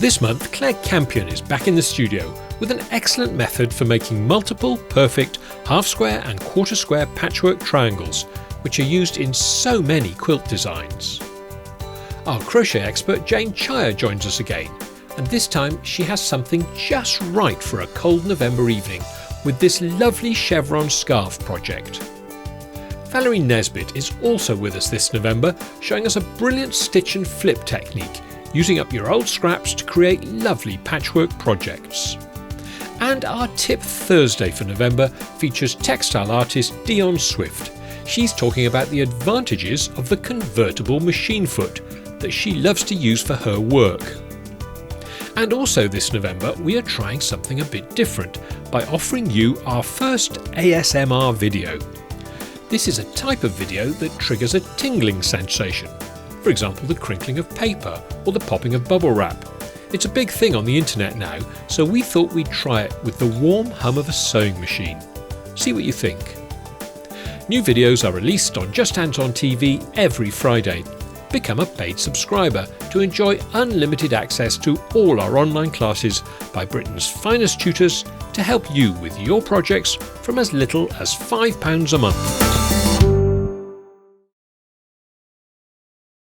This month, Claire Campion is back in the studio with an excellent method for making multiple, perfect, half-square and quarter-square patchwork triangles, which are used in so many quilt designs. Our crochet expert Jane Chire joins us again, and this time she has something just right for a cold November evening with this lovely chevron scarf project. Valerie Nesbitt is also with us this November, showing us a brilliant stitch and flip technique, using up your old scraps to create lovely patchwork projects. And our Tip Thursday for November features textile artist Dion Swift. She's talking about the advantages of the convertible machine foot that she loves to use for her work. And also this November we are trying something a bit different by offering you our first ASMR video. This is a type of video that triggers a tingling sensation. For example, the crinkling of paper or the popping of bubble wrap. It's a big thing on the internet now, so we thought we'd try it with the warm hum of a sewing machine. See what you think. New videos are released on Justhands-on.tv every Friday. Become a paid subscriber to enjoy unlimited access to all our online classes by Britain's finest tutors to help you with your projects from as little as £5 a month.